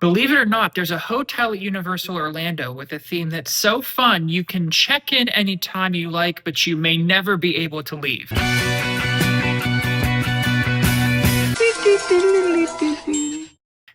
Believe it or not, there's a hotel at Universal Orlando with a theme that's so fun you can check in anytime you like, but you may never be able to leave.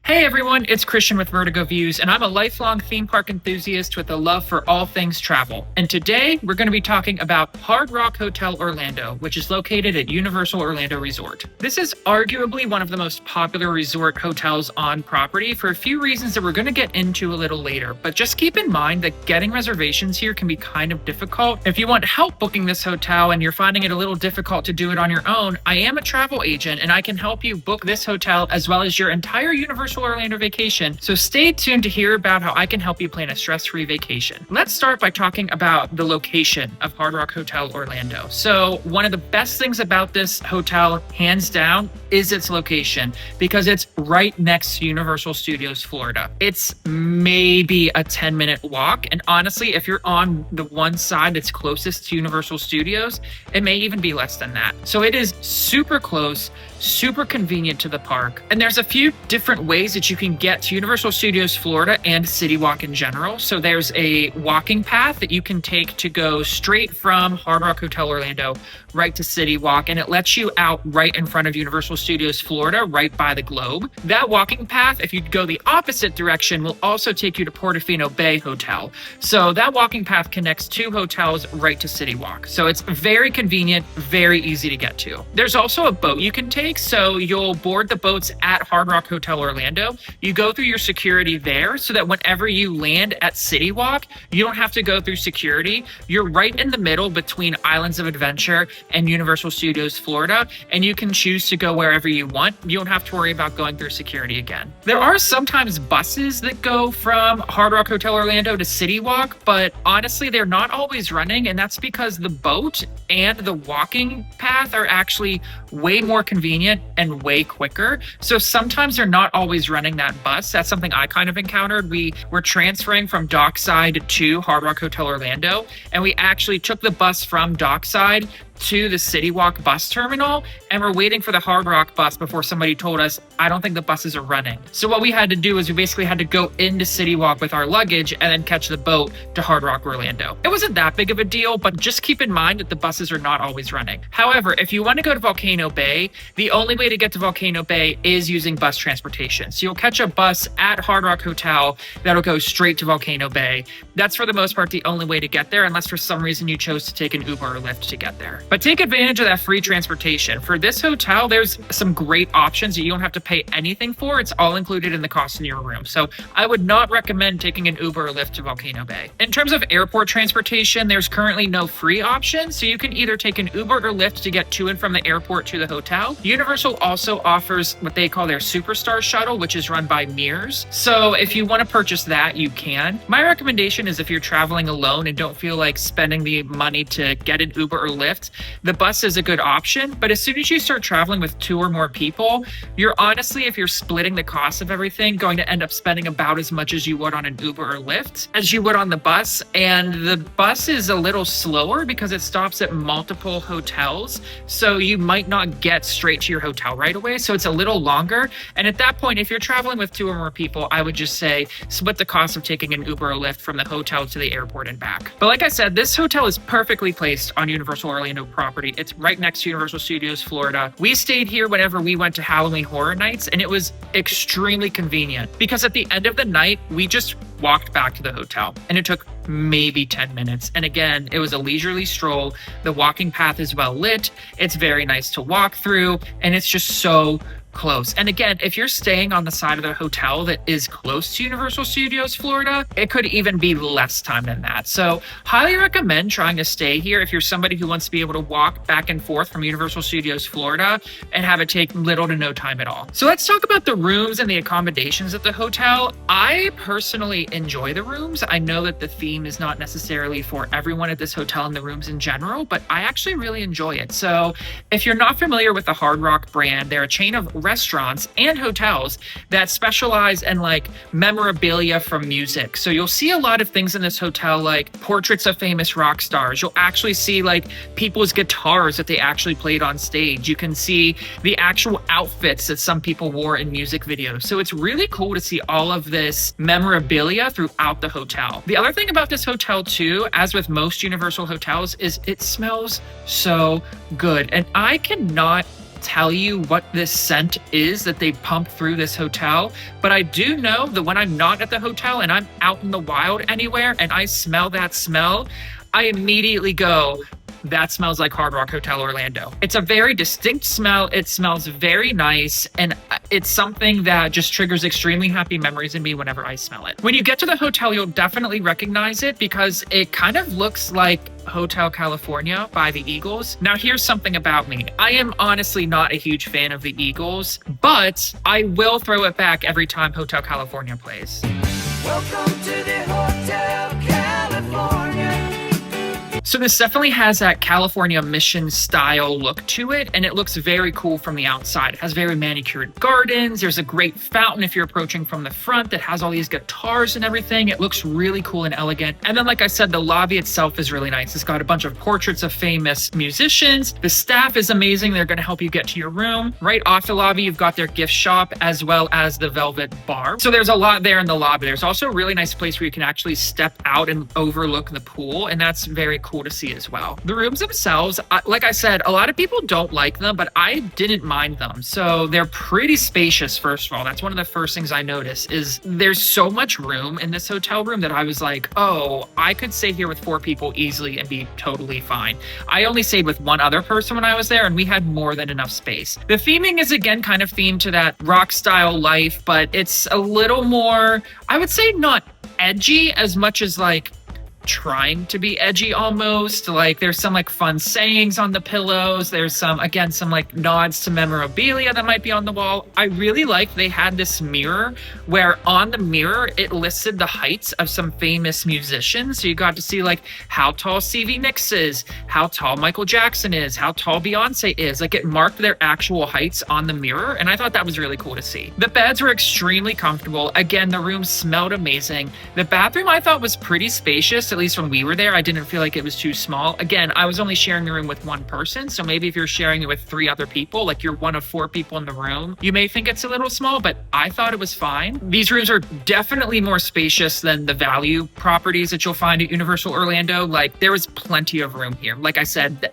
Hey everyone, it's Christian with Vertigo Views, and I'm a lifelong theme park enthusiast with a love for all things travel. And today, we're going to be talking about Hard Rock Hotel Orlando, which is located at Universal Orlando Resort. This is arguably one of the most popular resort hotels on property for a few reasons that we're going to get into a little later. But just keep in mind that getting reservations here can be kind of difficult. If you want help booking this hotel and you're finding it a little difficult to do it on your own, I am a travel agent and I can help you book this hotel as well as your entire Universal Orlando vacation, so stay tuned to hear about how I can help you plan a stress-free vacation. Let's start by talking about the location of Hard Rock Hotel Orlando. So one of the best things about this hotel, hands down, is its location because it's right next to Universal Studios Florida. It's maybe a 10-minute walk, and honestly, if you're on the one side that's closest to Universal Studios, it may even be less than that. So it is super close, super convenient to the park, and there's a few different ways that you can get to Universal Studios Florida and City Walk in general. So there's a walking path that you can take to go straight from Hard Rock Hotel Orlando right to City Walk, and it lets you out right in front of Universal Studios Florida, right by the Globe. That walking path, if you go the opposite direction, will also take you to Portofino Bay Hotel. So that walking path connects two hotels right to City Walk. So it's very convenient, very easy to get to. There's also a boat you can take. So you'll board the boats at Hard Rock Hotel Orlando. You go through your security there so that whenever you land at City Walk, you don't have to go through security. You're right in the middle between Islands of Adventure and Universal Studios Florida, and you can choose to go wherever you want. You don't have to worry about going through security again. There are sometimes buses that go from Hard Rock Hotel Orlando to City Walk, but honestly, they're not always running, and that's because the boat and the walking path are actually way more convenient and way quicker. So sometimes they're not always running that bus. That's something I kind of encountered. We were transferring from Dockside to Hard Rock Hotel Orlando, and we actually took the bus from Dockside to the City Walk bus terminal, and we're waiting for the Hard Rock bus before somebody told us, I don't think the buses are running. So what we had to do is we basically had to go into City Walk with our luggage and then catch the boat to Hard Rock Orlando. It wasn't that big of a deal, but just keep in mind that the buses are not always running. However, if you want to go to Volcano Bay, the only way to get to Volcano Bay is using bus transportation. So you'll catch a bus at Hard Rock Hotel that'll go straight to Volcano Bay. That's for the most part the only way to get there, unless for some reason you chose to take an Uber or Lyft to get there. But take advantage of that free transportation. For this hotel, there's some great options that you don't have to pay anything for. It's all included in the cost in your room. So I would not recommend taking an Uber or Lyft to Volcano Bay. In terms of airport transportation, there's currently no free option. So you can either take an Uber or Lyft to get to and from the airport to the hotel. Universal also offers what they call their Superstar Shuttle, which is run by Mears. So if you want to purchase that, you can. My recommendation is if you're traveling alone and don't feel like spending the money to get an Uber or Lyft, the bus is a good option. But as soon as you start traveling with two or more people, you're honestly, if you're splitting the cost of everything, going to end up spending about as much as you would on an Uber or Lyft as you would on the bus. And the bus is a little slower because it stops at multiple hotels. So you might not get straight to your hotel right away. So it's a little longer. And at that point, if you're traveling with two or more people, I would just say split the cost of taking an Uber or Lyft from the hotel to the airport and back. But like I said, this hotel is perfectly placed on Universal Orlando property. It's right next to Universal Studios Florida. We stayed here whenever we went to Halloween Horror Nights, and it was extremely convenient because at the end of the night, we just walked back to the hotel, and it took maybe 10 minutes. And again, it was a leisurely stroll. The walking path is well lit. It's very nice to walk through, and it's just so close. And again, if you're staying on the side of the hotel that is close to Universal Studios Florida, it could even be less time than that. So highly recommend trying to stay here if you're somebody who wants to be able to walk back and forth from Universal Studios Florida and have it take little to no time at all. So let's talk about the rooms and the accommodations at the hotel. I personally enjoy the rooms. I know that the theme is not necessarily for everyone at this hotel and the rooms in general, but I actually really enjoy it. So if you're not familiar with the Hard Rock brand, they're a chain of restaurants and hotels that specialize in like memorabilia from music. So you'll see a lot of things in this hotel, like portraits of famous rock stars. You'll actually see like people's guitars that they actually played on stage. You can see the actual outfits that some people wore in music videos. So it's really cool to see all of this memorabilia throughout the hotel. The other thing about this hotel too, as with most Universal hotels, is it smells so good. And I cannot tell you what this scent is that they pump through this hotel, but I do know that when I'm not at the hotel and I'm out in the wild anywhere and I smell that smell, I immediately go, that smells like Hard Rock Hotel Orlando. It's a very distinct smell. It smells very nice, and it's something that just triggers extremely happy memories in me whenever I smell it. When you get to the hotel, you'll definitely recognize it because it kind of looks like Hotel California by the Eagles. Now, here's something about me. I am honestly not a huge fan of the Eagles, but I will throw it back every time Hotel California plays. Welcome to the Hotel California. So this definitely has that California Mission style look to it, and it looks very cool from the outside. It has very manicured gardens. There's a great fountain if you're approaching from the front that has all these guitars and everything. It looks really cool and elegant. And then, like I said, the lobby itself is really nice. It's got a bunch of portraits of famous musicians. The staff is amazing. They're going to help you get to your room. Right off the lobby, you've got their gift shop as well as the Velvet Bar. So there's a lot there in the lobby. There's also a really nice place where you can actually step out and overlook the pool, and that's very cool to see as well. The rooms themselves, like I said, a lot of people don't like them, but I didn't mind them. So they're pretty spacious, first of all. That's one of the first things I noticed is there's so much room in this hotel room that I was like, oh, I could stay here with 4 people easily and be totally fine. I only stayed with one other person when I was there, and we had more than enough space. The theming is again kind of themed to that rock style life, but it's a little more, I would say, not edgy as much as like trying to be edgy almost. Like there's some like fun sayings on the pillows. There's some, again, some like nods to memorabilia that might be on the wall. I really like they had this mirror where on the mirror it listed the heights of some famous musicians. So you got to see like how tall Stevie Nicks is, how tall Michael Jackson is, how tall Beyonce is. Like it marked their actual heights on the mirror, and I thought that was really cool to see. The beds were extremely comfortable. Again, the room smelled amazing. The bathroom I thought was pretty spacious. At least when we were there, I didn't feel like it was too small. Again, I was only sharing the room with one person, so maybe if you're sharing it with 3 other people, like you're one of 4 people in the room, you may think it's a little small, but I thought it was fine. These rooms are definitely more spacious than the value properties that you'll find at Universal Orlando. Like there was plenty of room here. Like I said,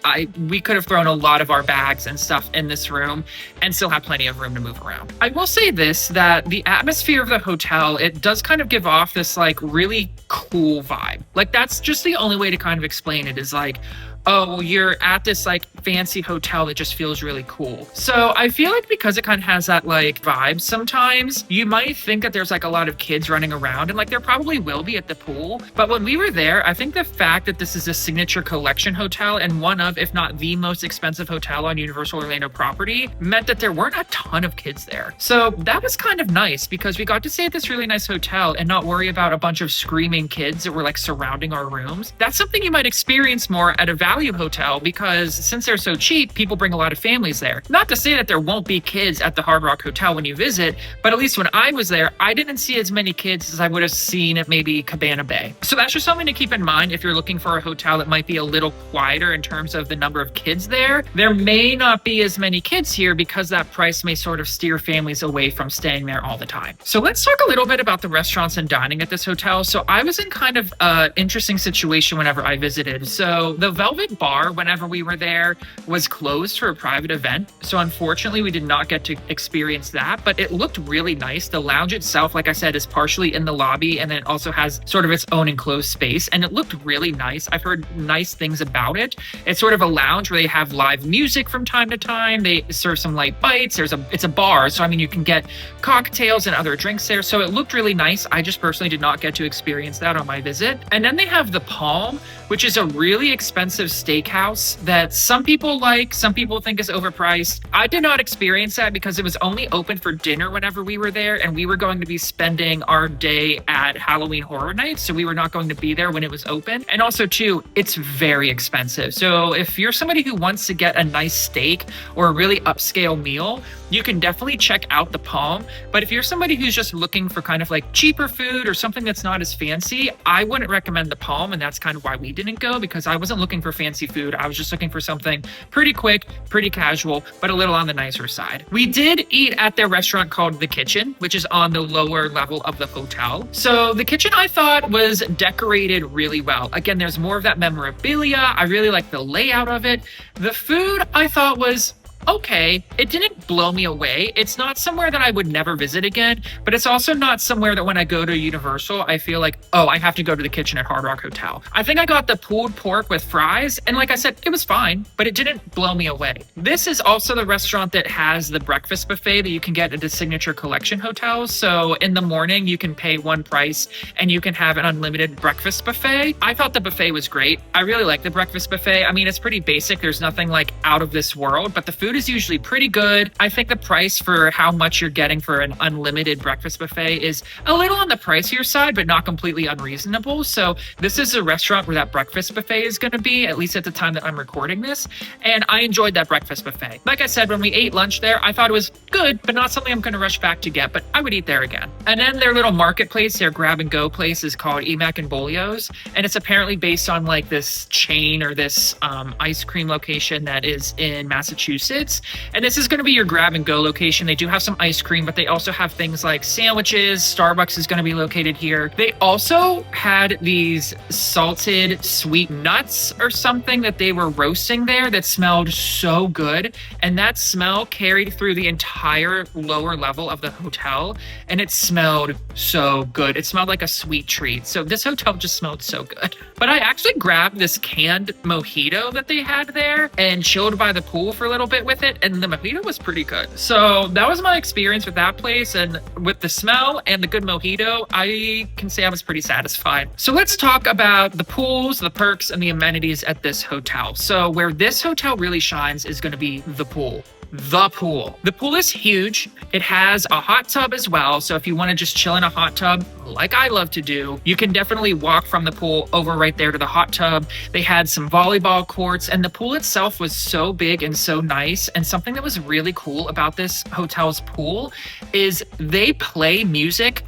we could have thrown a lot of our bags and stuff in this room and still have plenty of room to move around. I will say this, that the atmosphere of the hotel, it does kind of give off this like really cool vibe. Like that's just the only way to kind of explain it, is like, oh, you're at this like fancy hotel that just feels really cool. So I feel like because it kind of has that like vibe, sometimes you might think that there's like a lot of kids running around, and like there probably will be at the pool. But when we were there, I think the fact that this is a signature collection hotel and one of, if not the most expensive hotel on Universal Orlando property, meant that there weren't a ton of kids there. So that was kind of nice because we got to stay at this really nice hotel and not worry about a bunch of screaming kids that were like surrounding our rooms. That's something you might experience more at a value hotel because since they're so cheap, people bring a lot of families there. Not to say that there won't be kids at the Hard Rock Hotel when you visit, but at least when I was there, I didn't see as many kids as I would have seen at maybe Cabana Bay. So that's just something to keep in mind if you're looking for a hotel that might be a little quieter in terms of the number of kids there. There may not be as many kids here because that price may sort of steer families away from staying there all the time. So let's talk a little bit about the restaurants and dining at this hotel. So I was in kind of an interesting situation whenever I visited. So the Velvet Bar, whenever we were there, was closed for a private event. So unfortunately, we did not get to experience that, but it looked really nice. The lounge itself, like I said, is partially in the lobby, and then it also has sort of its own enclosed space, and it looked really nice. I've heard nice things about it. It's sort of a lounge where they have live music from time to time. They serve some light bites. It's a bar, so I mean, you can get cocktails and other drinks there. So it looked really nice. I just personally did not get to experience that on my visit. And then they have the Palm, which is a really expensive steakhouse that some people like, some people think is overpriced. I did not experience that because it was only open for dinner whenever we were there, and we were going to be spending our day at Halloween Horror Nights, so we were not going to be there when it was open. And also too, it's very expensive. So if you're somebody who wants to get a nice steak or a really upscale meal, you can definitely check out the Palm. But if you're somebody who's just looking for kind of like cheaper food or something that's not as fancy, I wouldn't recommend the Palm. And that's kind of why we didn't go, because I wasn't looking for fancy food. I was just looking for something pretty quick, pretty casual, but a little on the nicer side. We did eat at their restaurant called The Kitchen, which is on the lower level of the hotel. So The Kitchen, I thought, was decorated really well. Again, there's more of that memorabilia. I really like the layout of it. The food, I thought, was okay. It didn't blow me away. It's not somewhere that I would never visit again, but it's also not somewhere that when I go to Universal, I feel like, oh, I have to go to The Kitchen at Hard Rock Hotel. I think I got the pulled pork with fries, and like I said, it was fine, but it didn't blow me away. This is also the restaurant that has the breakfast buffet that you can get at the Signature Collection hotels. So in the morning, you can pay one price and you can have an unlimited breakfast buffet. I thought the buffet was great. I really like the breakfast buffet. I mean, it's pretty basic. There's nothing like out of this world, but the food is usually pretty good. I think the price for how much you're getting for an unlimited breakfast buffet is a little on the pricier side, but not completely unreasonable. So this is a restaurant where that breakfast buffet is going to be, at least at the time that I'm recording this. And I enjoyed that breakfast buffet. Like I said, when we ate lunch there, I thought it was good, but not something I'm going to rush back to get, but I would eat there again. And then their little marketplace, their grab and go place is called Emac and Bolio's. And it's apparently based on like this chain or this ice cream location that is in Massachusetts. And this is going to be your grab and go location. They do have some ice cream, but they also have things like sandwiches. Starbucks is going to be located here. They also had these salted sweet nuts or something that they were roasting there that smelled so good. And that smell carried through the entire lower level of the hotel. And it smelled so good. It smelled like a sweet treat. So this hotel just smelled so good. But I actually grabbed this canned mojito that they had there and chilled by the pool for a little bit with it. And the mojito was pretty good. So that was my experience with that place. And with the smell and the good mojito, I can say I was pretty satisfied. So let's talk about the pools, the perks, and the amenities at this hotel. So where this hotel really shines is going to be the pool. The pool. The pool is huge. It has a hot tub as well. So if you want to just chill in a hot tub, like I love to do, you can definitely walk from the pool over right there to the hot tub. They had some volleyball courts, and the pool itself was so big and so nice. And something that was really cool about this hotel's pool is they play music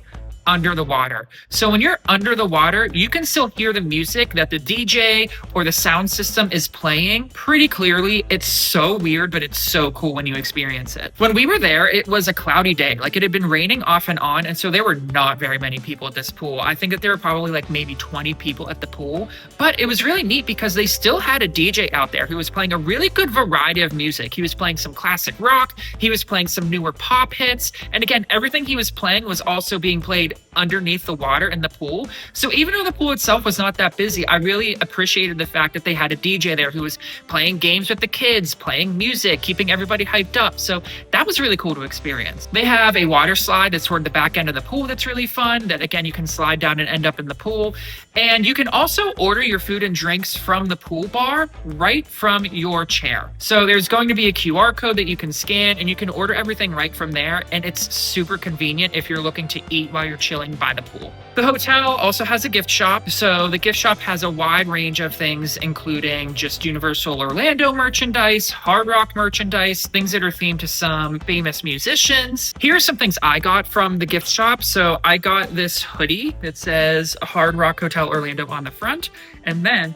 under the water. So when you're under the water, you can still hear the music that the DJ or the sound system is playing pretty clearly. It's so weird, but it's so cool when you experience it. When we were there, it was a cloudy day. Like, it had been raining off and on, and so there were not very many people at this pool. I think that there were probably like maybe 20 people at the pool, but it was really neat because they still had a DJ out there who was playing a really good variety of music. He was playing some classic rock, he was playing some newer pop hits, and again, everything he was playing was also being played underneath the water in the pool. So even though the pool itself was not that busy, I really appreciated the fact that they had a DJ there who was playing games with the kids, playing music, keeping everybody hyped up. So that was really cool to experience. They have a water slide that's toward the back end of the pool that's really fun, that again, you can slide down and end up in the pool. And you can also order your food and drinks from the pool bar right from your chair. So there's going to be a QR code that you can scan, and you can order everything right from there. And it's super convenient if you're looking to eat while you're chilling by the pool. The hotel also has a gift shop. So the gift shop has a wide range of things, including just Universal Orlando merchandise, Hard Rock merchandise, things that are themed to some famous musicians. Here are some things I got from the gift shop. So I got this hoodie that says Hard Rock Hotel Orlando on the front. And then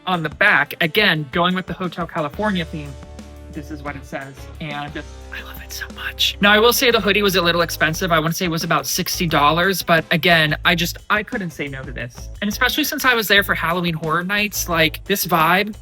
on the back, again, going with the Hotel California theme, this is what it says. And I love it so much. Now, I will say the hoodie was a little expensive. I want to say it was about $60, but again, I couldn't say no to this. And especially since I was there for Halloween Horror Nights, like, this vibe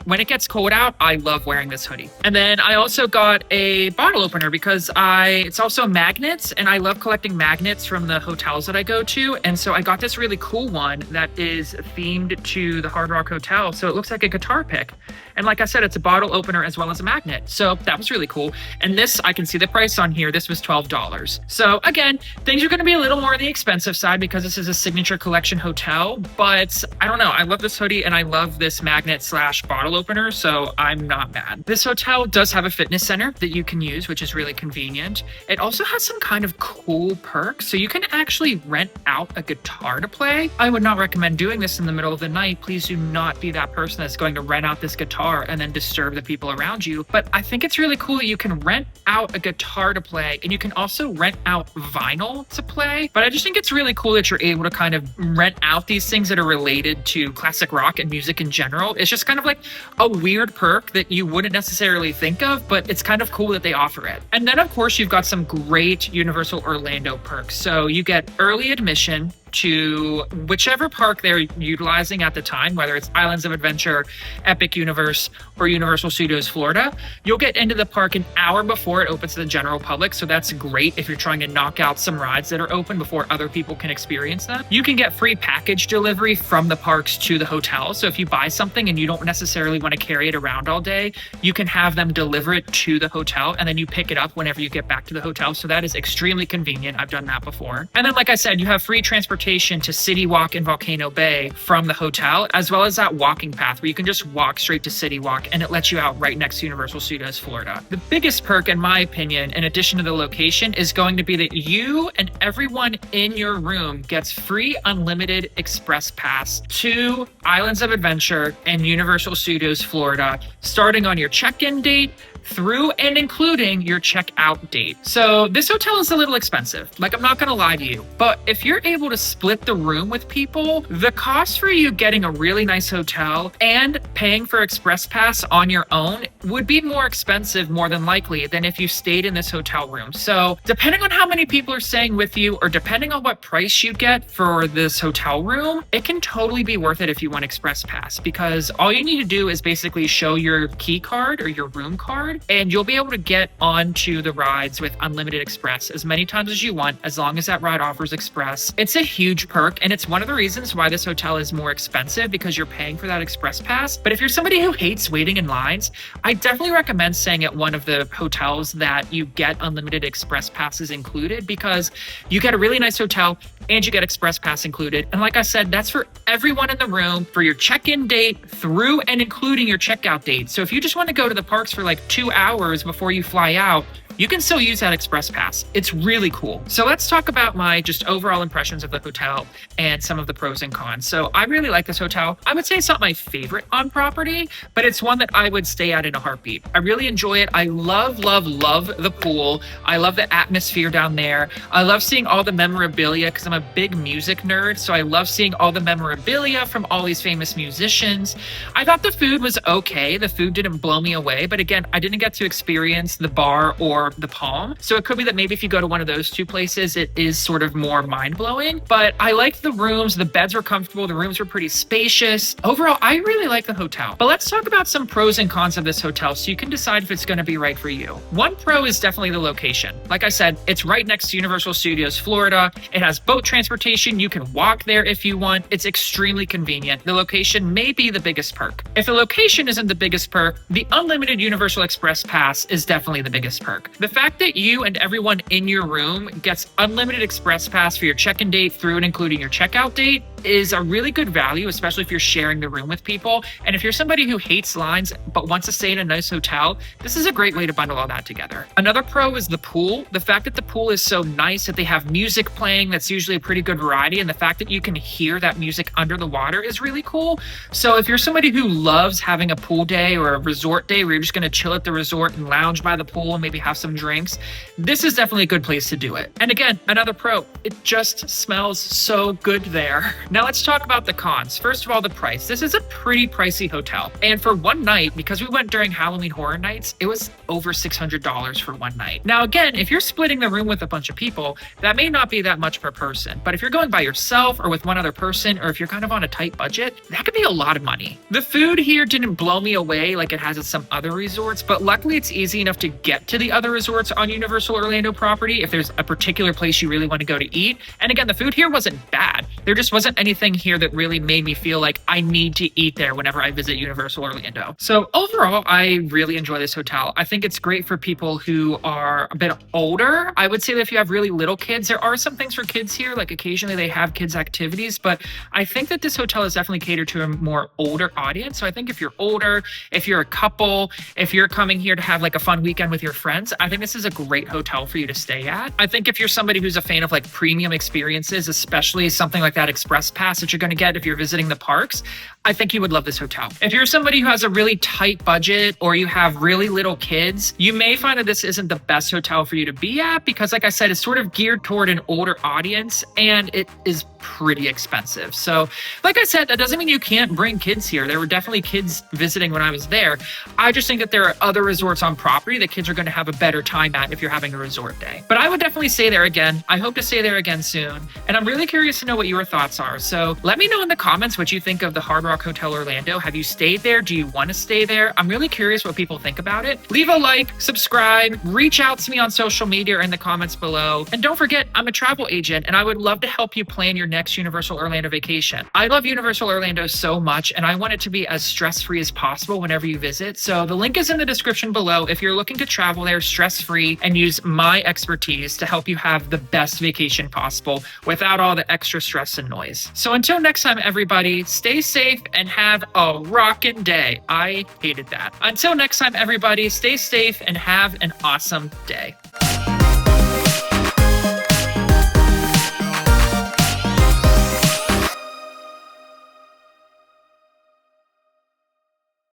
When it gets cold out, I love wearing this hoodie. And then I also got a bottle opener because it's also magnets, and I love collecting magnets from the hotels that I go to. And so I got this really cool one that is themed to the Hard Rock Hotel. So it looks like a guitar pick. And like I said, it's a bottle opener as well as a magnet. So that was really cool. And this, I can see the price on here. This was $12. So again, things are going to be a little more on the expensive side because this is a signature collection hotel. But I don't know. I love this hoodie and I love this magnet / bottle opener. So I'm not mad. This hotel does have a fitness center that you can use, which is really convenient. It also has some kind of cool perks. So you can actually rent out a guitar to play. I would not recommend doing this in the middle of the night. Please do not be that person that's going to rent out this guitar and then disturb the people around you. But I think it's really cool that you can rent out a guitar to play, and you can also rent out vinyl to play. But I just think it's really cool that you're able to kind of rent out these things that are related to classic rock and music in general. It's just kind of like a weird perk that you wouldn't necessarily think of, but it's kind of cool that they offer it. And then of course you've got some great Universal Orlando perks. So you get early admission to whichever park they're utilizing at the time, whether it's Islands of Adventure, Epic Universe, or Universal Studios Florida. You'll get into the park an hour before it opens to the general public, so that's great if you're trying to knock out some rides that are open before other people can experience them. You can get free package delivery from the parks to the hotel, so if you buy something and you don't necessarily want to carry it around all day, you can have them deliver it to the hotel and then you pick it up whenever you get back to the hotel, so that is extremely convenient. I've done that before. And then like I said, you have free transportation to City Walk and Volcano Bay from the hotel, as well as that walking path where you can just walk straight to City Walk and it lets you out right next to Universal Studios Florida. The biggest perk, in my opinion, in addition to the location, is going to be that you and everyone in your room gets free unlimited express pass to Islands of Adventure and Universal Studios Florida, starting on your check-in date through and including your checkout date. So this hotel is a little expensive. Like, I'm not gonna lie to you, but if you're able to split the room with people, the cost for you getting a really nice hotel and paying for express pass on your own would be more expensive, more than likely, than if you stayed in this hotel room. So depending on how many people are staying with you, or depending on what price you get for this hotel room, it can totally be worth it if you want express pass, because all you need to do is basically show your key card or your room card, and you'll be able to get onto the rides with unlimited express as many times as you want, as long as that ride offers express. It's a huge perk, and it's one of the reasons why this hotel is more expensive, because you're paying for that express pass. But if you're somebody who hates waiting in lines, I definitely recommend staying at one of the hotels that you get unlimited express passes included, because you get a really nice hotel and you get express pass included. And like I said, that's for everyone in the room for your check-in date through and including your checkout date. So if you just want to go to the parks for like 2 hours before you fly out, you can still use that express pass. It's really cool. So let's talk about my just overall impressions of the hotel and some of the pros and cons. So I really like this hotel. I would say it's not my favorite on property, but it's one that I would stay at in a heartbeat. I really enjoy it. I love the pool. I love the atmosphere down there. I love seeing all the memorabilia because I'm a big music nerd. So I love seeing all the memorabilia from all these famous musicians. I thought the food was okay. The food didn't blow me away, but again, I didn't get to experience the bar or the Palm. So it could be that maybe if you go to one of those two places, it is sort of more mind-blowing. But I liked the rooms. The beds were comfortable. The rooms were pretty spacious. Overall, I really like the hotel. But let's talk about some pros and cons of this hotel so you can decide if it's going to be right for you. One pro is definitely the location. Like I said, it's right next to Universal Studios Florida. It has boat transportation. You can walk there if you want. It's extremely convenient. The location may be the biggest perk. If the location isn't the biggest perk, the unlimited Universal Express Pass is definitely the biggest perk. The fact that you and everyone in your room gets unlimited express pass for your check-in date through and including your checkout date is a really good value, especially if you're sharing the room with people. And if you're somebody who hates lines but wants to stay in a nice hotel, this is a great way to bundle all that together. Another pro is the pool. The fact that the pool is so nice, that they have music playing that's usually a pretty good variety, and the fact that you can hear that music under the water is really cool. So if you're somebody who loves having a pool day or a resort day where you're just going to chill at the resort and lounge by the pool and maybe have some drinks, this is definitely a good place to do it. And again, another pro, it just smells so good there. Now let's talk about the cons. First of all, the price. This is a pretty pricey hotel. And for one night, because we went during Halloween Horror Nights, it was over $600 for one night. Now again, if you're splitting the room with a bunch of people, that may not be that much per person. But if you're going by yourself or with one other person, or if you're kind of on a tight budget, that could be a lot of money. The food here didn't blow me away like it has at some other resorts, but luckily it's easy enough to get to the other resorts on Universal Orlando property if there's a particular place you really want to go to eat. And again, the food here wasn't bad. There just wasn't anything here that really made me feel like I need to eat there whenever I visit Universal Orlando. So overall, I really enjoy this hotel. I think it's great for people who are a bit older. I would say that if you have really little kids, there are some things for kids here, like occasionally they have kids activities, but I think that this hotel is definitely catered to a more older audience. So I think if you're older, if you're a couple, if you're coming here to have like a fun weekend with your friends, I think this is a great hotel for you to stay at. I think if you're somebody who's a fan of like premium experiences, especially something like that express pass that you're going to get if you're visiting the parks, I think you would love this hotel. If you're somebody who has a really tight budget or you have really little kids, you may find that this isn't the best hotel for you to be at because, like I said, it's sort of geared toward an older audience and it is pretty expensive. So, like I said, that doesn't mean you can't bring kids here. There were definitely kids visiting when I was there. I just think that there are other resorts on property that kids are going to have a better time at if you're having a resort day. But I would definitely stay there again. I hope to stay there again soon. And I'm really curious to know what your thoughts are. So let me know in the comments what you think of the Hard Rock Hotel Orlando. Have you stayed there? Do you want to stay there? I'm really curious what people think about it. Leave a like, subscribe, reach out to me on social media or in the comments below. And don't forget, I'm a travel agent and I would love to help you plan your next Universal Orlando vacation. I love Universal Orlando so much and I want it to be as stress-free as possible whenever you visit. So the link is in the description below if you're looking to travel there stress-free and use my expertise to help you have the best vacation possible without all the extra stress and noise. So until next time, everybody, stay safe and have a rockin' day. I hated that. Until next time, everybody, stay safe and have an awesome day.